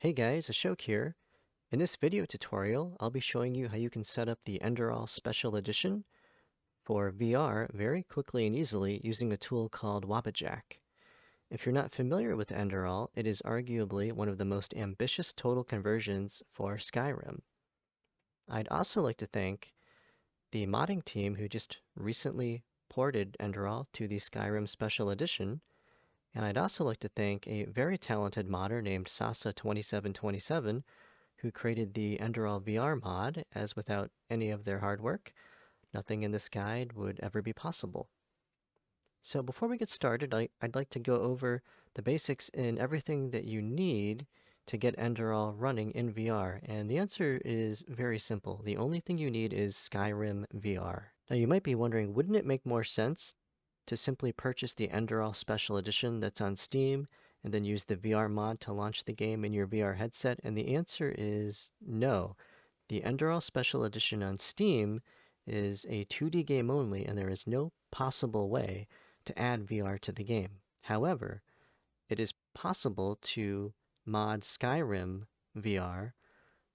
Hey guys, Ashok here. In this video tutorial, I'll be showing you how you can set up the Enderal Special Edition for VR very quickly and easily using a tool called Wabbajack. If you're not familiar with Enderal, it is arguably one of the most ambitious total conversions for Skyrim. I'd also like to thank the modding team who just recently ported Enderal to the Skyrim Special Edition, and I'd also like to thank a very talented modder named Sasa2727 who created the Enderal VR mod, as without any of their hard work, nothing in this guide would ever be possible. So before we get started, I'd like to go over the basics in everything that you need to get Enderal running in VR, and the answer is very simple. The only thing you need is Skyrim VR. Now you might be wondering, wouldn't it make more sense to simply purchase the Enderal Special Edition that's on Steam and then use the VR mod to launch the game in your VR headset? And the answer is no. The Enderal Special Edition on Steam is a 2D game only, and there is no possible way to add VR to the game. However, it is possible to mod Skyrim VR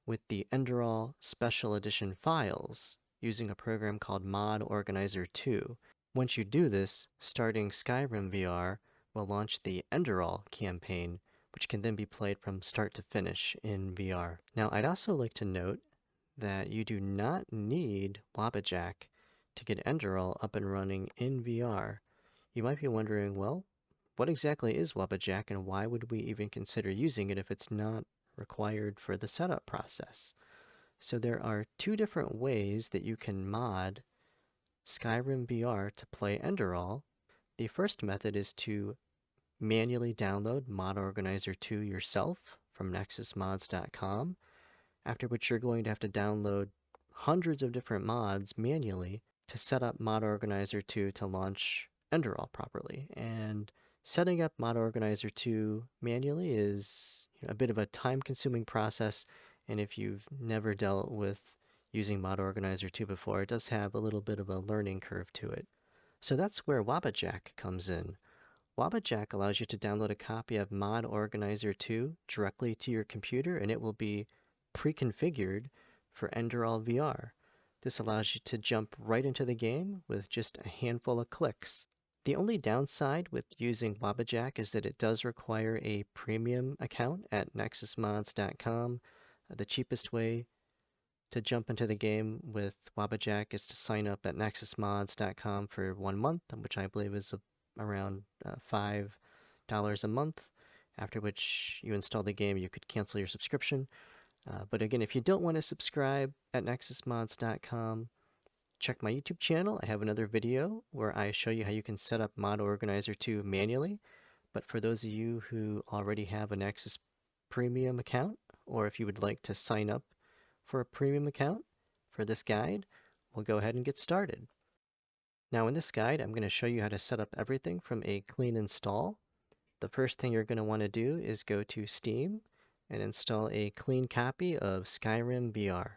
with the Enderal Special Edition files using a program called Mod Organizer 2. Once you do this, starting Skyrim VR will launch the Enderal campaign, which can then be played from start to finish in VR. Now, I'd also like to note that you do not need Wabbajack to get Enderal up and running in VR. You might be wondering, well, what exactly is Wabbajack and why would we even consider using it if it's not required for the setup process? So there are two different ways that you can mod Skyrim VR to play Enderal. The first method is to manually download Mod Organizer 2 yourself from nexusmods.com, after which you're going to have to download hundreds of different mods manually to set up Mod Organizer 2 to launch Enderal properly. And setting up Mod Organizer 2 manually is a bit of a time-consuming process, and if you've never dealt with using Mod Organizer 2 before, it does have a little bit of a learning curve to it. So that's where Wabbajack comes in. Wabbajack allows you to download a copy of Mod Organizer 2 directly to your computer, and it will be pre-configured for Enderal VR. This allows you to jump right into the game with just a handful of clicks. The only downside with using Wabbajack is that it does require a premium account at nexusmods.com. The cheapest way to jump into the game with Wabbajack is to sign up at nexusmods.com for 1 month, which I believe is around $5 a month, after which you install the game, you could cancel your subscription. But again, if you don't want to subscribe at nexusmods.com, check my YouTube channel. I have another video where I show you how you can set up Mod Organizer 2 manually. But for those of you who already have a Nexus Premium account, or if you would like to sign up for a premium account for this guide, we'll go ahead and get started. Now in this guide, I'm going to show you how to set up everything from a clean install. The first thing you're going to want to do is go to Steam and install a clean copy of Skyrim VR.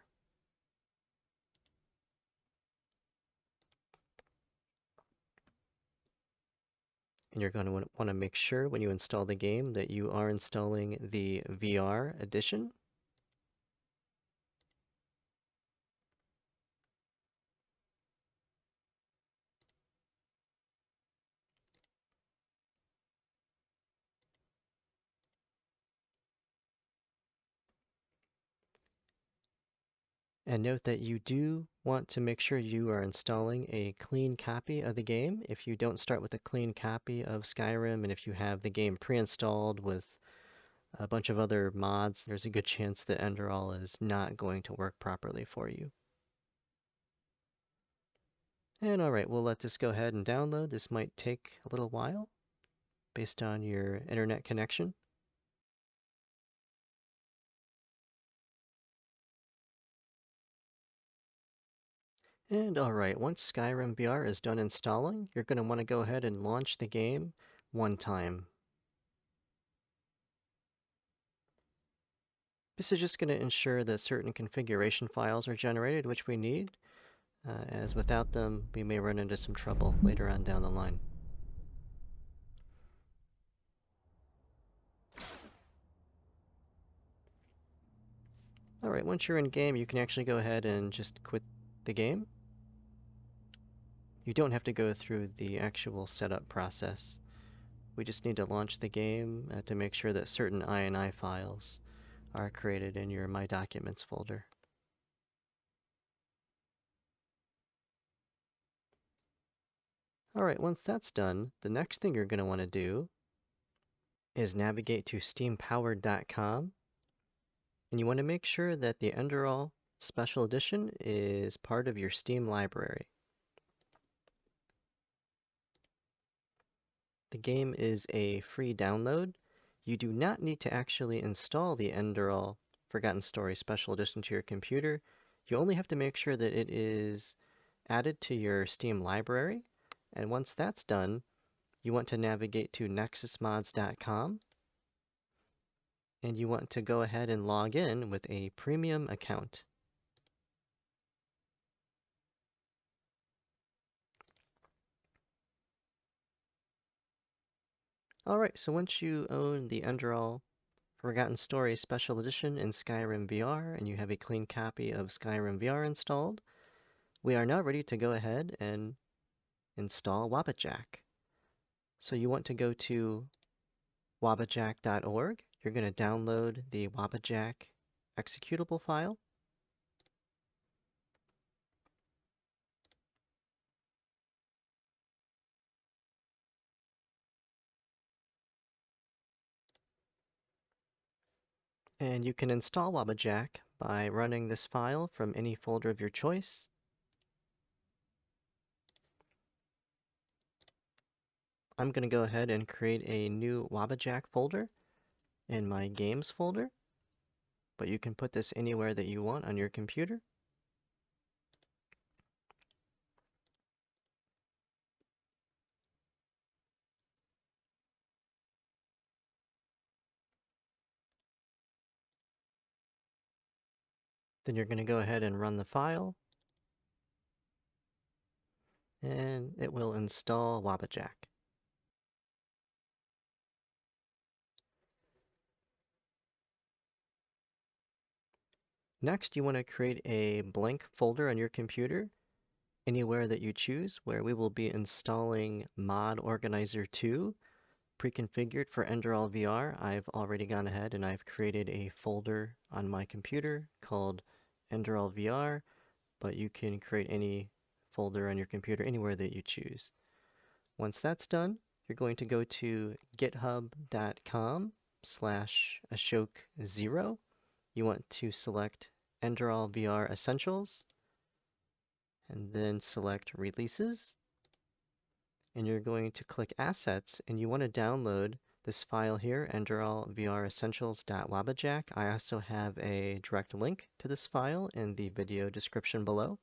And you're going to want to make sure when you install the game that you are installing the VR edition. And note that you do want to make sure you are installing a clean copy of the game. If you don't start with a clean copy of Skyrim, and if you have the game pre-installed with a bunch of other mods, there's a good chance that Enderal is not going to work properly for you. And alright, we'll let this go ahead and download. This might take a little while based on your internet connection. And alright, once Skyrim VR is done installing, you're going to want to go ahead and launch the game one time. This is just going to ensure that certain configuration files are generated, which we need, as without them, we may run into some trouble later on down the line. Alright, once you're in game, you can actually go ahead and just quit the game. You don't have to go through the actual setup process. We just need to launch the game to make sure that certain INI files are created in your My Documents folder. Alright, once that's done, the next thing you're going to want to do is navigate to steampowered.com, and you want to make sure that the Enderal Special Edition is part of your Steam library. The game is a free download. You do not need to actually install the Enderal Forgotten Stories Special Edition to your computer. You only have to make sure that it is added to your Steam library, and once that's done, you want to navigate to nexusmods.com, and you want to go ahead and log in with a premium account. Alright, so once you own the Enderal Forgotten Stories Special Edition in Skyrim VR and you have a clean copy of Skyrim VR installed, we are now ready to go ahead and install Wabbajack. So you want to go to wabbajack.org. You're going to download the Wabbajack executable file. And you can install Wabbajack by running this file from any folder of your choice. I'm going to go ahead and create a new Wabbajack folder in my Games folder, but you can put this anywhere that you want on your computer. Then you're going to go ahead and run the file, and it will install Wabbajack. Next, you want to create a blank folder on your computer, anywhere that you choose, where we will be installing Mod Organizer 2, pre-configured for Enderal VR. I've already gone ahead and I've created a folder on my computer called Enderal VR, but you can create any folder on your computer anywhere that you choose. Once that's done, you're going to go to github.com/ashok0. You want to select Enderal VR Essentials, and then select Releases. And you're going to click Assets, and you want to download this file here, Enderal VR Essentials.wabbajack. I also have a direct link to this file in the video description below.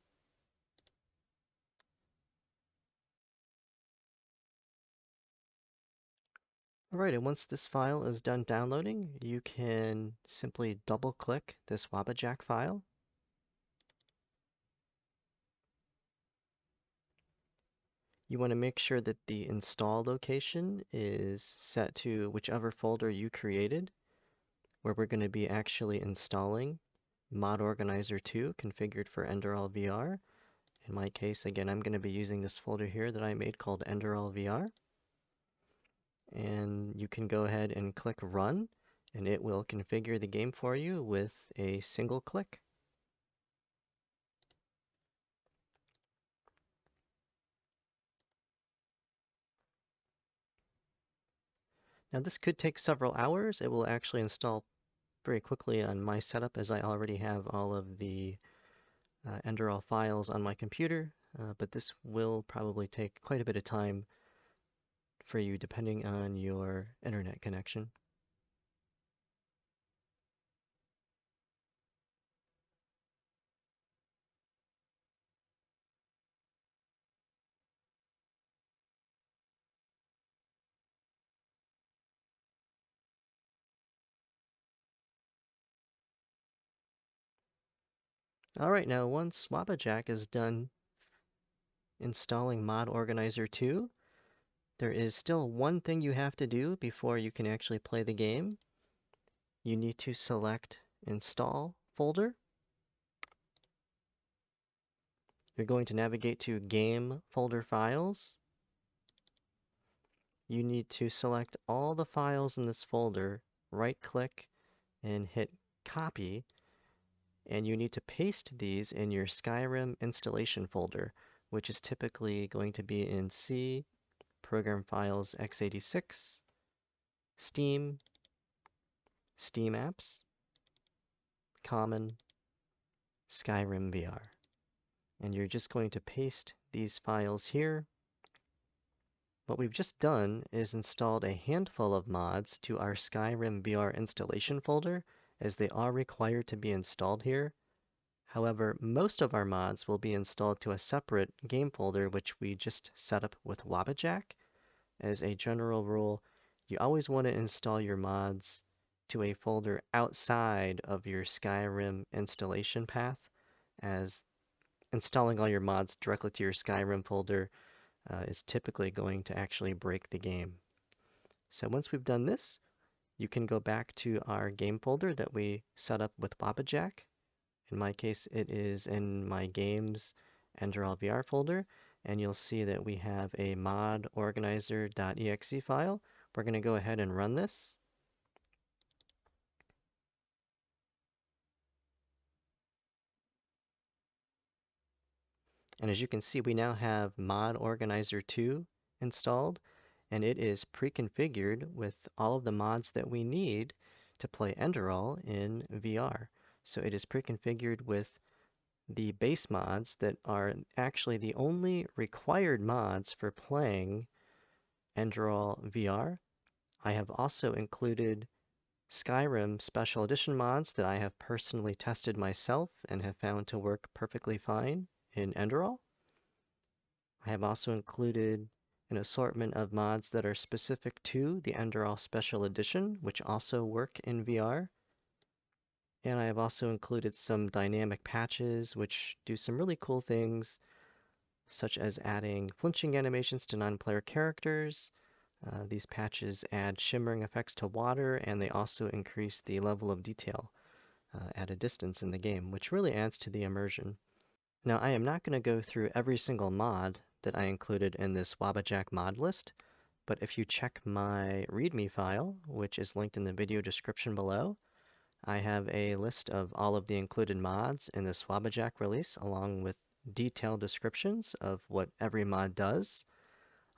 Alright, and once this file is done downloading, you can simply double-click this Wabbajack file. You want to make sure that the install location is set to whichever folder you created, where we're going to be actually installing Mod Organizer 2 configured for Enderal VR. In my case, again, I'm going to be using this folder here that I made called Enderal VR. And you can go ahead and click Run, and it will configure the game for you with a single click. Now this could take several hours. It will actually install very quickly on my setup, as I already have all of the Enderal files on my computer, but this will probably take quite a bit of time for you depending on your internet connection. Alright, now once Wabbajack is done installing Mod Organizer 2, there is still one thing you have to do before you can actually play the game. You need to select Install folder. You're going to navigate to Game Folder Files. You need to select all the files in this folder, right-click, and hit Copy, and you need to paste these in your Skyrim installation folder, which is typically going to be in C, Program Files x86, Steam, Steam Apps, Common, Skyrim VR. And you're just going to paste these files here. What we've just done is installed a handful of mods to our Skyrim VR installation folder, as they are required to be installed here. However, most of our mods will be installed to a separate game folder, which we just set up with Wabbajack. As a general rule, you always want to install your mods to a folder outside of your Skyrim installation path, as installing all your mods directly to your Skyrim folder is typically going to actually break the game. So once we've done this, you can go back to our game folder that we set up with Wabbajack. In my case, it is in my Games Enderal VR folder, and you'll see that we have a mod organizer.exe file. We're going to go ahead and run this. And as you can see, we now have mod organizer 2 installed, and it is pre-configured with all of the mods that we need to play Enderal in VR. So it is pre-configured with the base mods that are actually the only required mods for playing Enderal VR. I have also included Skyrim Special Edition mods that I have personally tested myself and have found to work perfectly fine in Enderal. I have also included an assortment of mods that are specific to the Enderal Special Edition, which also work in VR. And I have also included some dynamic patches, which do some really cool things, such as adding flinching animations to non-player characters. These patches add shimmering effects to water, and they also increase the level of detail at a distance in the game, which really adds to the immersion. Now, I am not going to go through every single mod that I included in this Wabbajack mod list, but if you check my README file, which is linked in the video description below, I have a list of all of the included mods in this Wabbajack release, along with detailed descriptions of what every mod does.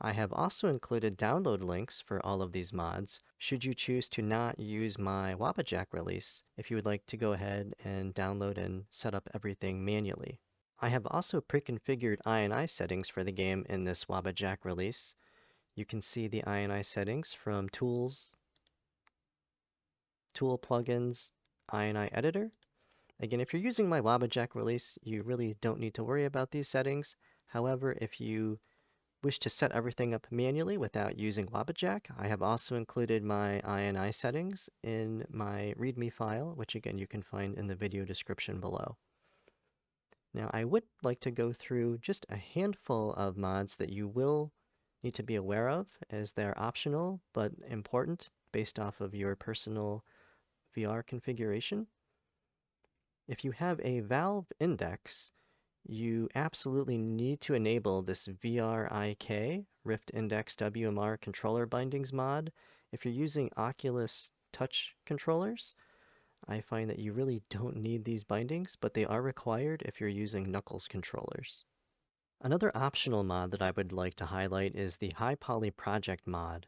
I have also included download links for all of these mods, should you choose to not use my Wabbajack release, if you would like to go ahead and download and set up everything manually. I have also pre-configured INI settings for the game in this Wabbajack release. You can see the INI settings from Tools, Tool Plugins, INI Editor. Again, if you're using my Wabbajack release, you really don't need to worry about these settings. However, if you wish to set everything up manually without using Wabbajack, I have also included my INI settings in my README file, which again you can find in the video description below. Now, I would like to go through just a handful of mods that you will need to be aware of, as they're optional but important based off of your personal VR configuration. If you have a Valve Index, you absolutely need to enable this VRIK, Rift Index WMR controller bindings mod. If you're using Oculus Touch controllers, I find that you really don't need these bindings, but they are required if you're using Knuckles controllers. Another optional mod that I would like to highlight is the High Poly Project mod.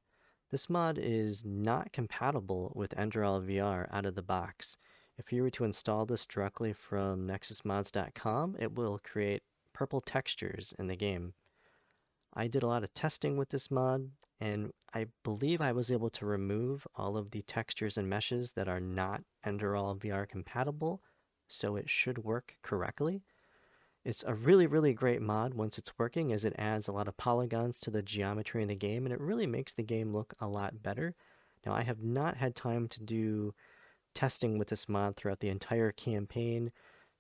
This mod is not compatible with Enderal VR out of the box. If you were to install this directly from nexusmods.com, it will create purple textures in the game. I did a lot of testing with this mod, and I believe I was able to remove all of the textures and meshes that are not Enderal VR compatible, so it should work correctly. It's a really, really great mod once it's working, as it adds a lot of polygons to the geometry in the game, and it really makes the game look a lot better. Now, I have not had time to do testing with this mod throughout the entire campaign,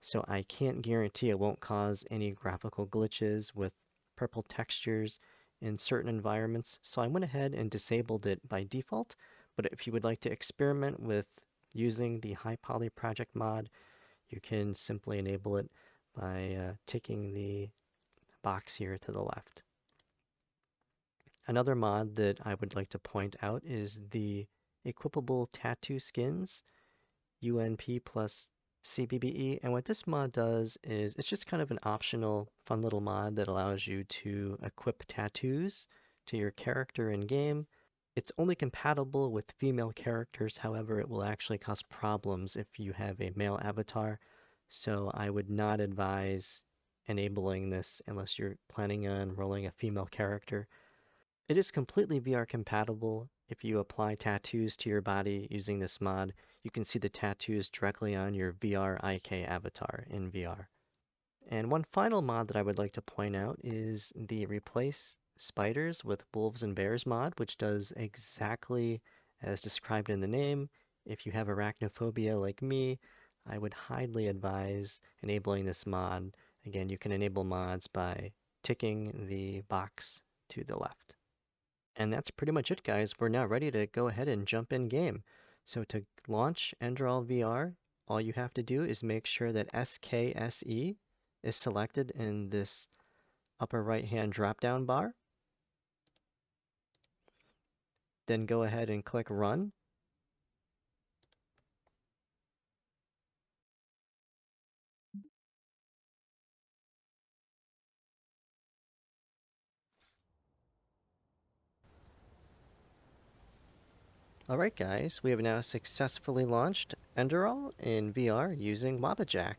so I can't guarantee it won't cause any graphical glitches with purple textures in certain environments, so I went ahead and disabled it by default. But if you would like to experiment with using the High Poly Project mod, You can simply enable it by ticking the box here to the left. Another mod that I would like to point out is the equipable tattoo skins, UNP plus CBBE. And what this mod does is it's just kind of an optional, fun little mod that allows you to equip tattoos to your character in game. It's only compatible with female characters, however, it will actually cause problems if you have a male avatar. So I would not advise enabling this unless you're planning on rolling a female character. It is completely VR compatible. If you apply tattoos to your body using this mod, you can see the tattoos directly on your VR IK avatar in VR. And one final mod that I would like to point out is the Replace Spiders with Wolves and Bears mod, which does exactly as described in the name. If you have arachnophobia like me, I would highly advise enabling this mod. Again, you can enable mods by ticking the box to the left. And that's pretty much it, guys. We're now ready to go ahead and jump in game. So to launch Enderal VR, all you have to do is make sure that SKSE is selected in this upper right-hand drop-down bar. Then go ahead and click Run. Alright guys, we have now successfully launched Enderal in VR using Wabbajack.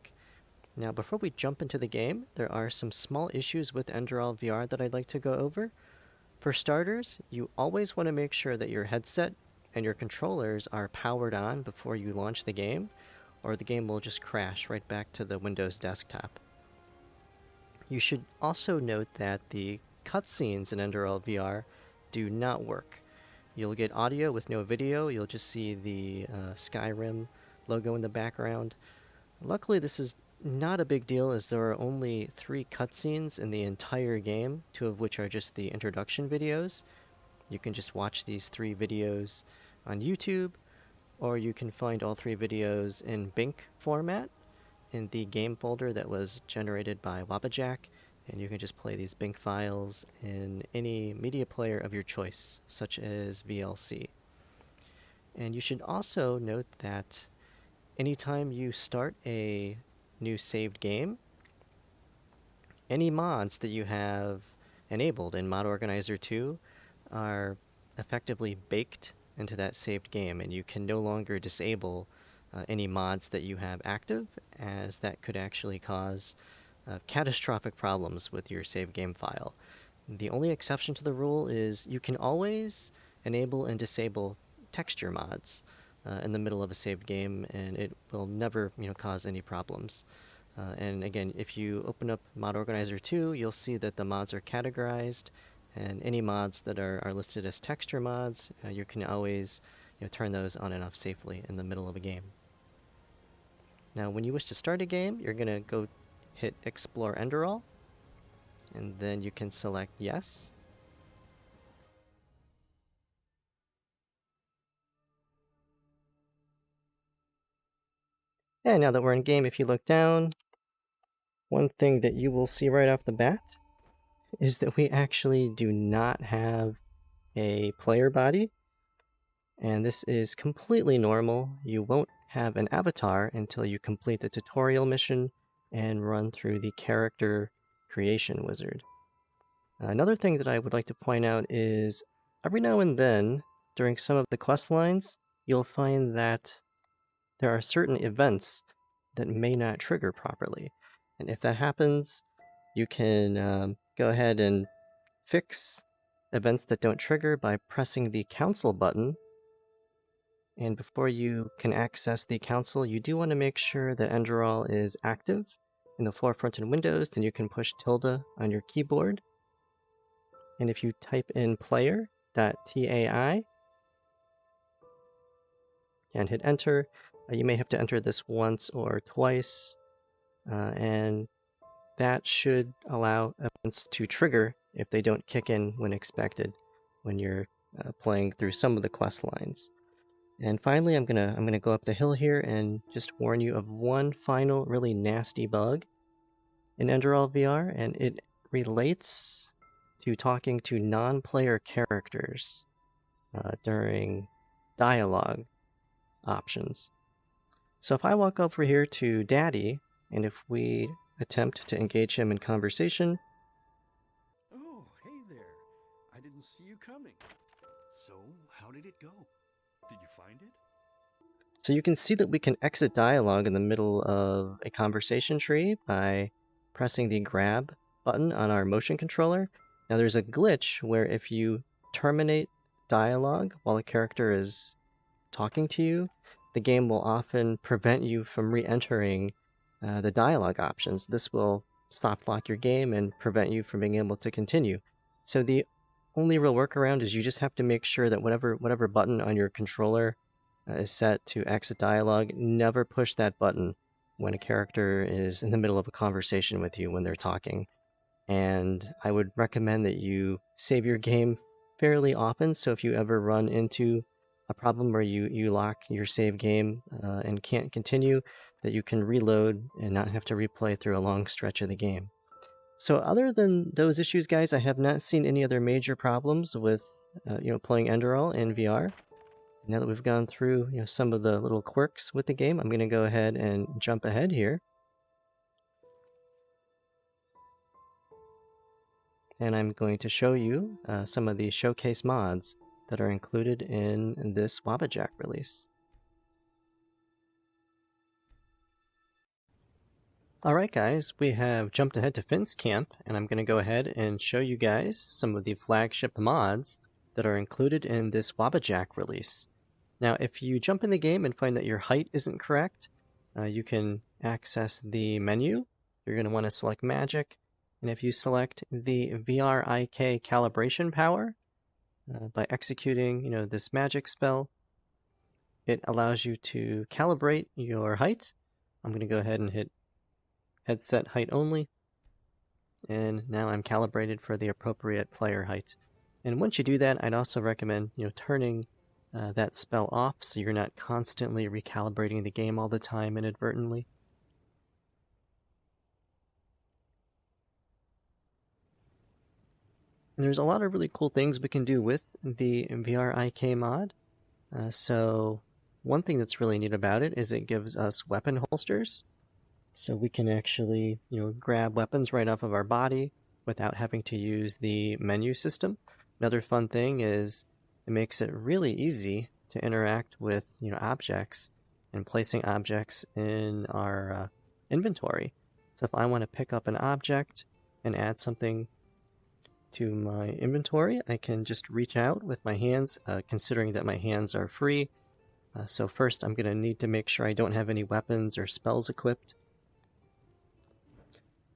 Now before we jump into the game, there are some small issues with Enderal VR that I'd like to go over. For starters, you always want to make sure that your headset and your controllers are powered on before you launch the game, or the game will just crash right back to the Windows desktop. You should also note that the cutscenes in Enderal VR do not work. You'll get audio with no video, you'll just see the Skyrim logo in the background. Luckily, this is not a big deal as there are only 3 cutscenes in the entire game, 2 of which are just the introduction videos. You can just watch these 3 videos on YouTube, or you can find all 3 videos in BINC format in the game folder that was generated by Wabbajack, and you can just play these BINC files in any media player of your choice, such as VLC. And you should also note that anytime you start a new saved game, any mods that you have enabled in Mod Organizer 2 are effectively baked into that saved game, and you can no longer disable any mods that you have active, as that could actually cause catastrophic problems with your save game file. The only exception to the rule is you can always enable and disable texture mods in the middle of a saved game, and it will never, cause any problems. And again, if you open up Mod Organizer 2, you'll see that the mods are categorized, and any mods that are listed as texture mods, you can always turn those on and off safely in the middle of a game. Now, when you wish to start a game, you're going to go hit Explore Enderal, and then you can select Yes. And now that we're in game, if you look down, one thing that you will see right off the bat is that we actually do not have a player body. And this is completely normal. You won't have an avatar until you complete the tutorial mission and run through the character creation wizard. Another thing that I would like to point out is every now and then, during some of the quest lines, you'll find that there are certain events that may not trigger properly. And if that happens, you can go ahead and fix events that don't trigger by pressing the Council button. And before you can access the Council, you do want to make sure that Enderal is active in the forefront in Windows. Then you can push tilde on your keyboard. And if you type in player.tai and hit enter, you may have to enter this once or twice, and that should allow events to trigger if they don't kick in when expected when you're playing through some of the quest lines. And finally, I'm gonna go up the hill here and just warn you of one final really nasty bug in Enderal VR, and it relates to talking to non-player characters during dialogue options. So if I walk over here to Daddy, and if we attempt to engage him in conversation. Oh, hey there. I didn't see you coming. So, how did it go? Did you find it? So you can see that we can exit dialogue in the middle of a conversation tree by pressing the grab button on our motion controller. Now there's a glitch where if you terminate dialogue while a character is talking to you, the game will often prevent you from re-entering the dialogue options. This will stop lock your game and prevent you from being able to continue. So the only real workaround is you just have to make sure that whatever button on your controller is set to exit dialogue, never push that button when a character is in the middle of a conversation with you when they're talking. And I would recommend that you save your game fairly often, so if you ever run into a problem where you lock your save game and can't continue, that you can reload and not have to replay through a long stretch of the game. So other than those issues, guys, I have not seen any other major problems with playing Enderal in VR. Now that we've gone through some of the little quirks with the game, I'm going to go ahead and jump ahead here. And I'm going to show you some of the showcase mods that are included in this Wabbajack release. Alright guys, we have jumped ahead to Finn's camp, and I'm going to go ahead and show you guys some of the flagship mods that are included in this Wabbajack release. Now, if you jump in the game and find that your height isn't correct, you can access the menu. You're going to want to select Magic, and if you select the VRIK calibration power, by executing this magic spell, it allows you to calibrate your height. I'm going to go ahead and hit headset height only, and now I'm calibrated for the appropriate player height. And once you do that, I'd also recommend turning that spell off so you're not constantly recalibrating the game all the time inadvertently. And there's a lot of really cool things we can do with the VRIK mod. So one thing that's really neat about it is it gives us weapon holsters. So we can actually, grab weapons right off of our body without having to use the menu system. Another fun thing is it makes it really easy to interact with, objects and placing objects in our inventory. So if I want to pick up an object and add something to my inventory, I can just reach out with my hands, considering that my hands are free. So first I'm going to need to make sure I don't have any weapons or spells equipped.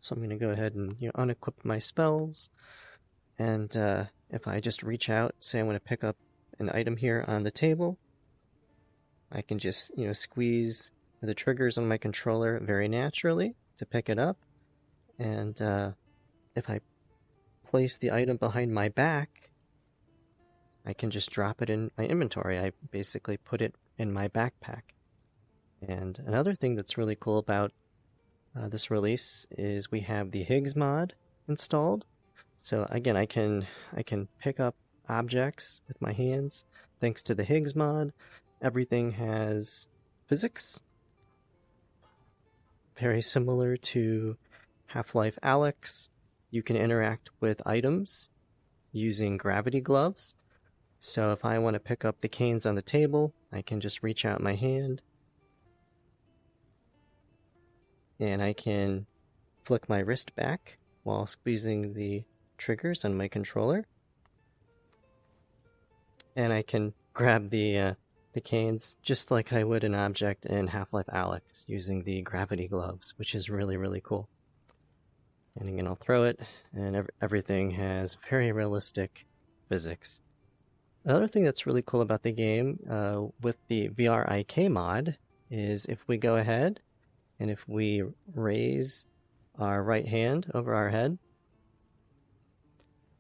So I'm going to go ahead and unequip my spells, and if I just reach out, say I want to pick up an item here on the table, I can just squeeze the triggers on my controller very naturally to pick it up, and if I place the item behind my back, I can just drop it in my inventory. I basically put it in my backpack. And another thing that's really cool about this release is we have the Higgs mod installed. So again, I can pick up objects with my hands thanks to the Higgs mod. Everything has physics, very similar to Half-Life Alyx. You can interact with items using gravity gloves. So if I want to pick up the canes on the table, I can just reach out my hand, and I can flick my wrist back while squeezing the triggers on my controller. And I can grab the canes just like I would an object in Half-Life Alyx using the gravity gloves, which is really, really cool. And again, I'll throw it, and everything has very realistic physics. Another thing that's really cool about the game with the VRIK mod is if we go ahead and if we raise our right hand over our head,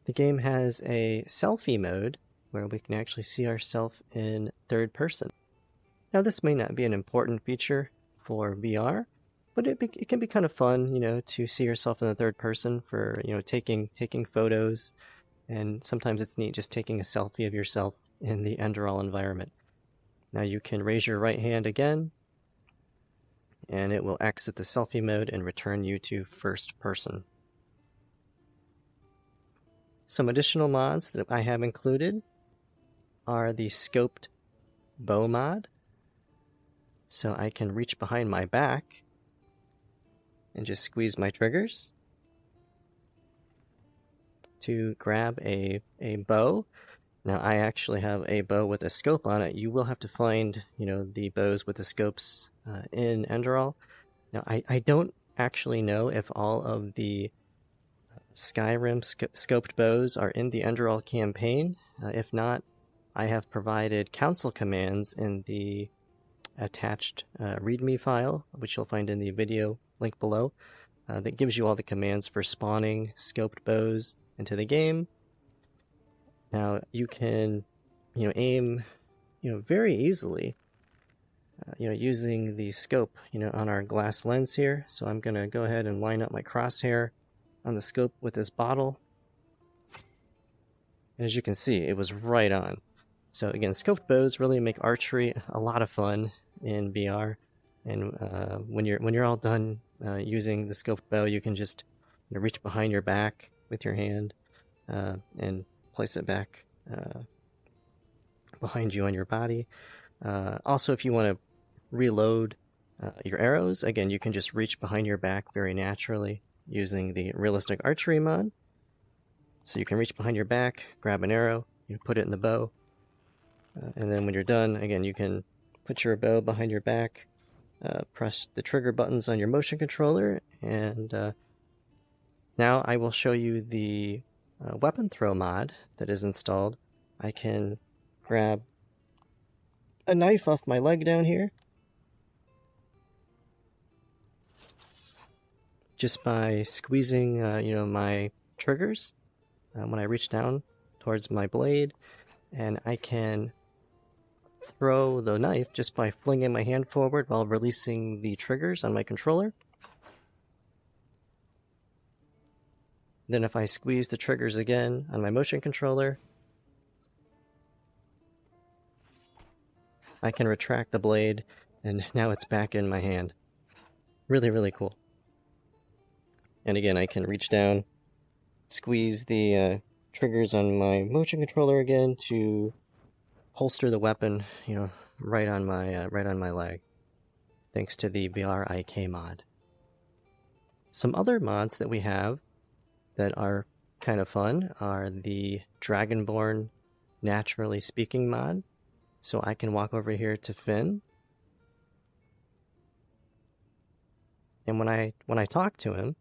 the game has a selfie mode where we can actually see ourselves in third person. Now, this may not be an important feature for VR, but it can be kind of fun, to see yourself in the third person for, taking photos, and sometimes it's neat just taking a selfie of yourself in the Enderal environment. Now you can raise your right hand again, and it will exit the selfie mode and return you to first person. Some additional mods that I have included are the scoped bow mod. So I can reach behind my back and just squeeze my triggers to grab a bow. Now I actually have a bow with a scope on it. You will have to find, the bows with the scopes in Enderal. Now I don't actually know if all of the Skyrim scoped bows are in the Enderal campaign. If not, I have provided console commands in the attached Readme file, which you'll find in the video link below, that gives you all the commands for spawning scoped bows into the game. Now you can, aim, very easily, using the scope, on our glass lens here. So I'm gonna go ahead and line up my crosshair on the scope with this bottle. And as you can see, it was right on. So again, scoped bows really make archery a lot of fun in VR. And when you're all done using the scoped bow, you can just reach behind your back with your hand and place it back behind you on your body. Also, if you want to reload your arrows, again, you can just reach behind your back very naturally using the realistic archery mod. So you can reach behind your back, grab an arrow, put it in the bow, and then when you're done, again, you can put your bow behind your back, press the trigger buttons on your motion controller, and now I will show you the weapon throw mod that is installed. I can grab a knife off my leg down here just by squeezing, my triggers when I reach down towards my blade, and I can throw the knife just by flinging my hand forward while releasing the triggers on my controller. Then if I squeeze the triggers again on my motion controller, I can retract the blade, and now it's back in my hand. Really, really cool. And again, I can reach down, squeeze the triggers on my motion controller again to holster the weapon, right on my leg, thanks to the VR IK mod. Some other mods that we have that are kind of fun are the Dragonborn Naturally Speaking mod. So I can walk over here to Finn, and when I talk to him,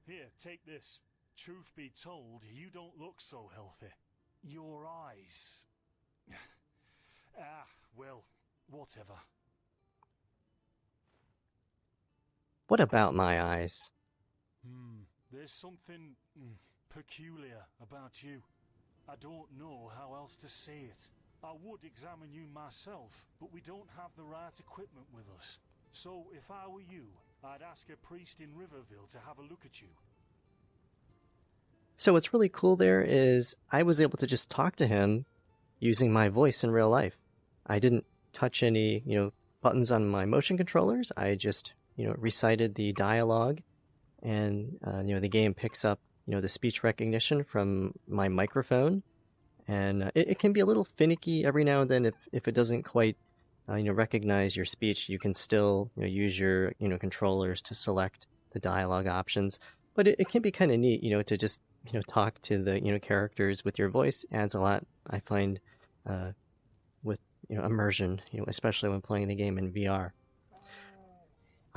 here, take this. Truth be told, you don't look so healthy. Your eyes. Well, whatever. What about my eyes? There's something peculiar about you. I don't know how else to say it. I would examine you myself, but we don't have the right equipment with us. So if I were you, I'd ask a priest in Riverville to have a look at you. So what's really cool there is I was able to just talk to him using my voice in real life. I didn't touch any, buttons on my motion controllers. I just, recited the dialogue, and, the game picks up, the speech recognition from my microphone. And it can be a little finicky every now and then if it doesn't quite, recognize your speech. You can still, use your, controllers to select the dialogue options. But it can be kind of neat, to just, talk to the, characters with your voice. Adds a lot, I find, with, immersion, especially when playing the game in VR.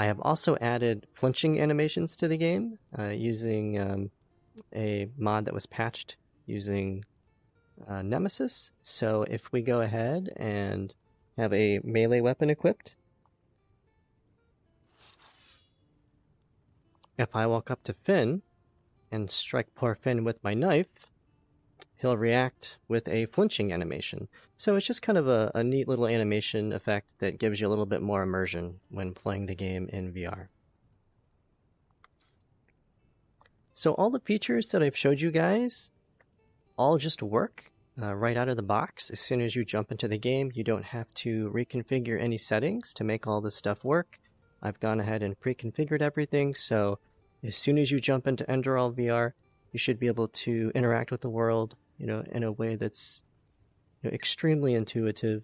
I have also added flinching animations to the game using a mod that was patched using Nemesis. So if we go ahead and have a melee weapon equipped, if I walk up to Finn and strike poor Finn with my knife, he'll react with a flinching animation. So it's just kind of a neat little animation effect that gives you a little bit more immersion when playing the game in VR. So all the features that I've showed you guys all just work right out of the box. As soon as you jump into the game, you don't have to reconfigure any settings to make all this stuff work. I've gone ahead and pre-configured everything, so as soon as you jump into Enderal VR, you should be able to interact with the world, in a way that's extremely intuitive.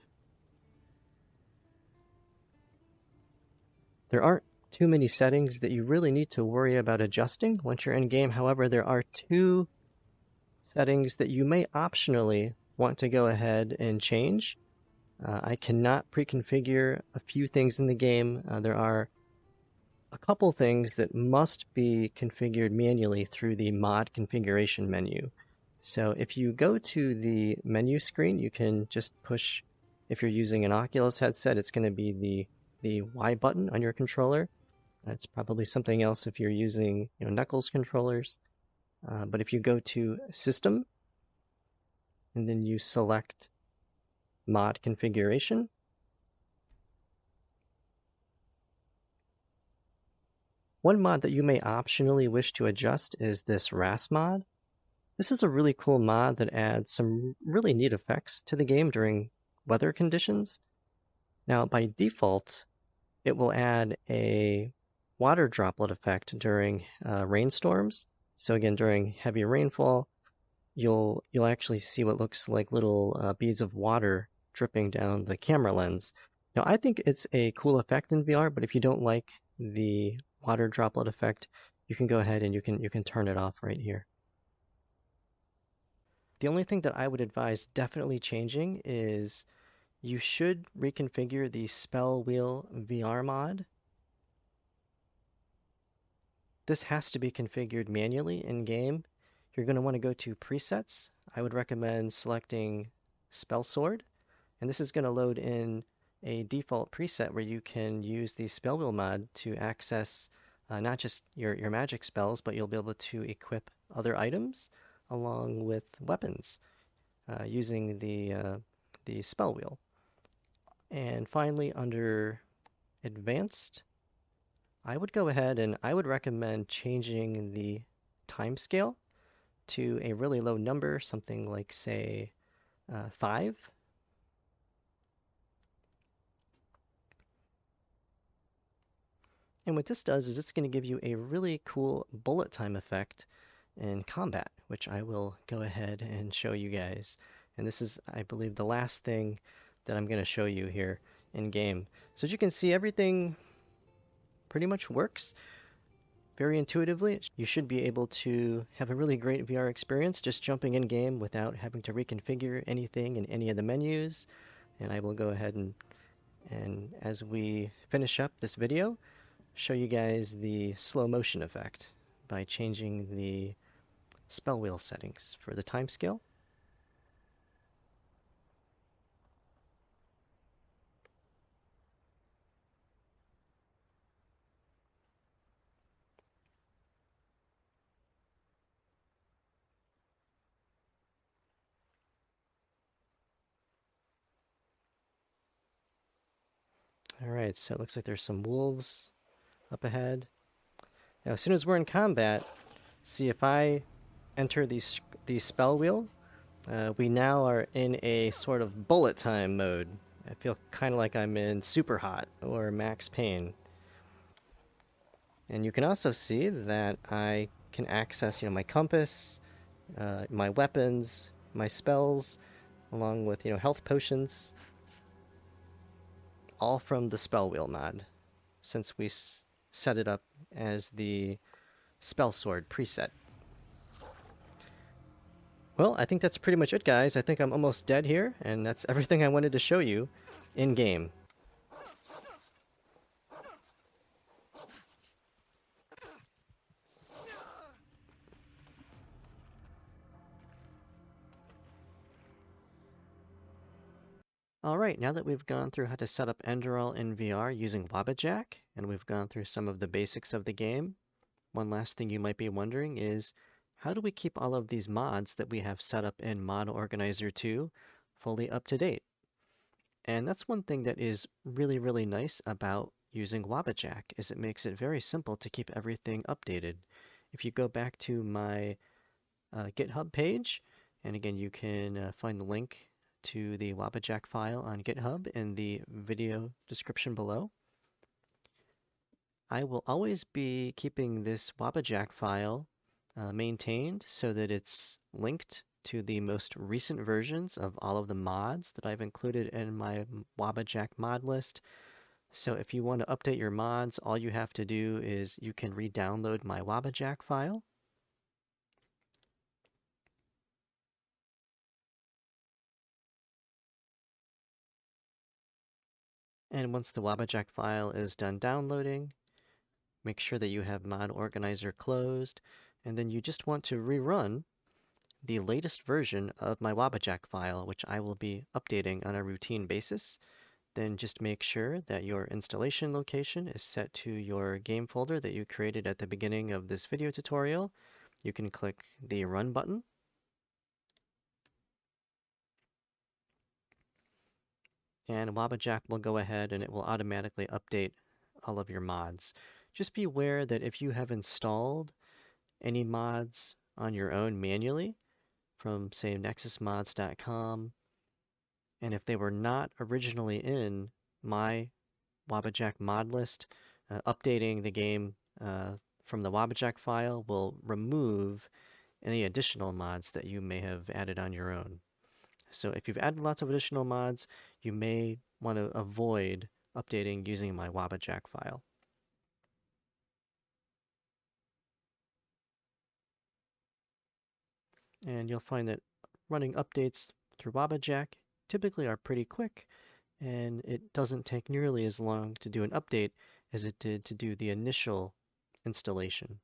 There aren't too many settings that you really need to worry about adjusting once you're in game. However, there are two settings that you may optionally want to go ahead and change. I cannot pre-configure a few things in the game. There are a couple things that must be configured manually through the mod configuration menu. So if you go to the menu screen, you can just push, if you're using an Oculus headset, it's going to be the Y button on your controller. It's probably something else if you're using Knuckles controllers. But if you go to System, and then you select Mod Configuration, one mod that you may optionally wish to adjust is this RAS mod. This is a really cool mod that adds some really neat effects to the game during weather conditions. Now, by default, it will add a water droplet effect during rainstorms. So again, during heavy rainfall, you'll actually see what looks like little beads of water dripping down the camera lens. Now, I think it's a cool effect in VR, but if you don't like the water droplet effect, you can go ahead and you can turn it off right here. The only thing that I would advise definitely changing is you should reconfigure the Spell Wheel VR mod. This has to be configured manually in-game. You're going to want to go to Presets. I would recommend selecting Spell Sword, and this is going to load in a default preset where you can use the Spell Wheel mod to access not just your magic spells, but you'll be able to equip other items along with weapons using the Spell Wheel. And finally, under Advanced, I would go ahead and I would recommend changing the timescale to a really low number, something like, say, 5. And what this does is it's going to give you a really cool bullet time effect in combat, which I will go ahead and show you guys. And this is, I believe, the last thing that I'm going to show you here in game. So as you can see, everything pretty much works very intuitively. You should be able to have a really great VR experience just jumping in game without having to reconfigure anything in any of the menus. And I will go ahead and as we finish up this video, show you guys the slow motion effect by changing the spell wheel settings for the timescale. Alright, so it looks like there's some wolves up ahead. Now, as soon as we're in combat, see if I enter the spell wheel, we now are in a sort of bullet time mode. I feel kind of like I'm in Super Hot or Max Payne. And you can also see that I can access, my compass, my weapons, my spells, along with, health potions, all from the spell wheel mod, since we set it up as the spell sword preset. Well, I think that's pretty much it, guys. I think I'm almost dead here, and that's everything I wanted to show you in game. Alright, now that we've gone through how to set up Enderal in VR using Wabbajack, and we've gone through some of the basics of the game, one last thing you might be wondering is, how do we keep all of these mods that we have set up in Mod Organizer 2 fully up to date? And that's one thing that is really, really nice about using Wabbajack, is it makes it very simple to keep everything updated. If you go back to my GitHub page, and again, you can find the link to the Wabbajack file on GitHub in the video description below. I will always be keeping this Wabbajack file maintained so that it's linked to the most recent versions of all of the mods that I've included in my Wabbajack mod list. So if you want to update your mods, all you have to do is you can re-download my Wabbajack file. And once the Wabbajack file is done downloading, make sure that you have Mod Organizer closed, and then you just want to rerun the latest version of my Wabbajack file, which I will be updating on a routine basis. Then just make sure that your installation location is set to your game folder that you created at the beginning of this video tutorial. You can click the Run button. And Wabbajack will go ahead and it will automatically update all of your mods. Just be aware that if you have installed any mods on your own manually from, say, nexusmods.com, and if they were not originally in my Wabbajack mod list, updating the game from the Wabbajack file will remove any additional mods that you may have added on your own. So if you've added lots of additional mods, you may want to avoid updating using my Wabbajack file. And you'll find that running updates through Wabbajack typically are pretty quick, and it doesn't take nearly as long to do an update as it did to do the initial installation.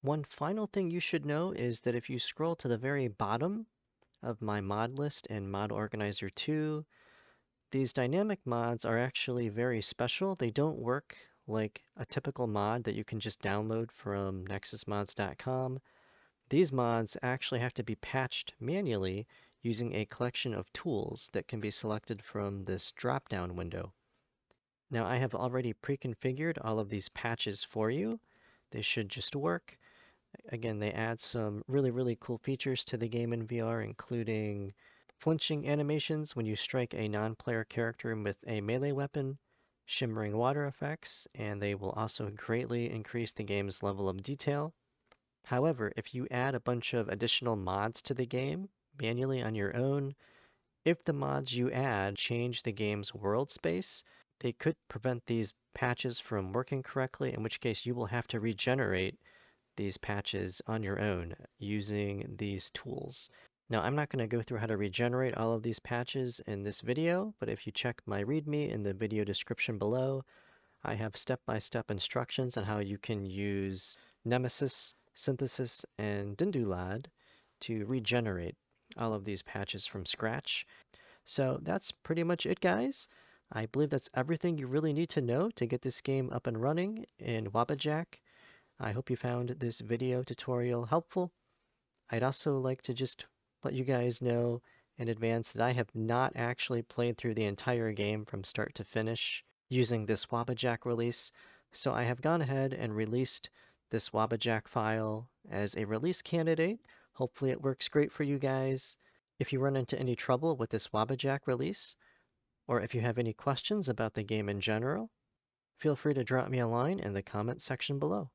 One final thing you should know is that if you scroll to the very bottom of my mod list in Mod Organizer 2, these dynamic mods are actually very special. They don't work like a typical mod that you can just download from nexusmods.com. These mods actually have to be patched manually using a collection of tools that can be selected from this drop-down window. Now I have already pre-configured all of these patches for you. They should just work. Again, they add some really, really cool features to the game in VR, including flinching animations when you strike a non-player character with a melee weapon, shimmering water effects, and they will also greatly increase the game's level of detail. However, if you add a bunch of additional mods to the game manually on your own, if the mods you add change the game's world space, they could prevent these patches from working correctly, in which case you will have to regenerate these patches on your own using these tools. Now, I'm not going to go through how to regenerate all of these patches in this video, but if you check my README in the video description below, I have step-by-step instructions on how you can use Nemesis, Synthesis, and Dindulad to regenerate all of these patches from scratch. So that's pretty much it, guys. I believe that's everything you really need to know to get this game up and running in Wabbajack. I hope you found this video tutorial helpful. I'd also like to just let you guys know in advance that I have not actually played through the entire game from start to finish using this Wabbajack release, so I have gone ahead and released this Wabbajack file as a release candidate. Hopefully it works great for you guys. If you run into any trouble with this Wabbajack release, or if you have any questions about the game in general, feel free to drop me a line in the comment section below.